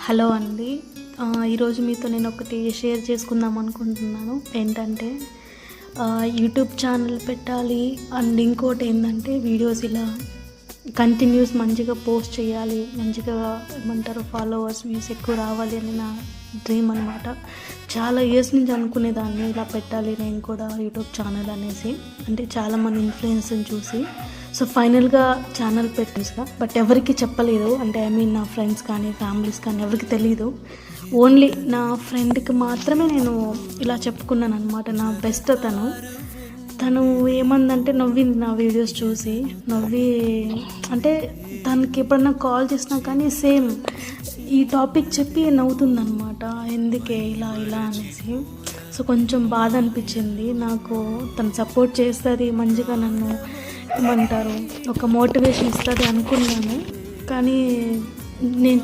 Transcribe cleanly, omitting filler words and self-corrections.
Hello అండి. ఈరోజు మీతో నేను ఒకటి షేర్ చేసుకుందాం అనుకుంటున్నాను. ఏంటంటే యూట్యూబ్ ఛానల్ పెట్టాలి అండ్ ఇంకోటి ఏంటంటే వీడియోస్ ఇలా కంటిన్యూస్ మంచిగా పోస్ట్ చేయాలి, మంచిగా ఏమంటారు ఫాలోవర్స్ వ్యూస్ ఎక్కువ రావాలి అని నా డ్రీమ్ అనమాట. చాలా ఇయర్స్ నుంచి అనుకునేదాన్ని ఇలా పెట్టాలి నేను కూడా యూట్యూబ్ ఛానల్ అనేసి, అంటే చాలామంది ఇన్ఫ్లుయెన్స్ని చూసి. సో ఫైనల్గా ఛానల్ పెట్టేసా, బట్ ఎవరికి చెప్పలేదు. అంటే నా ఫ్రెండ్స్ కానీ ఫ్యామిలీస్ కానీ ఎవరికి తెలియదు. ఓన్లీ నా ఫ్రెండ్కి మాత్రమే నేను ఇలా చెప్పుకున్నాను అనమాట. నా బెస్ట్ తను ఏమందంటే నవ్వింది నా వీడియోస్ చూసి. నవ్వి అంటే తనకి ఎప్పుడన్నా కాల్ చేసినా కానీ సేమ్ ఈ టాపిక్ చెప్పి నవ్వుతుందనమాట, ఎందుకే ఇలా ఇలా అనేసి. సో కొంచెం బాధ అనిపించింది నాకు. తను సపోర్ట్ చేస్తుంది, మంచిగా నన్ను ఏమంటారు ఒక మోటివేషన్ ఇస్తుంది అనుకున్నాను. కానీ నేను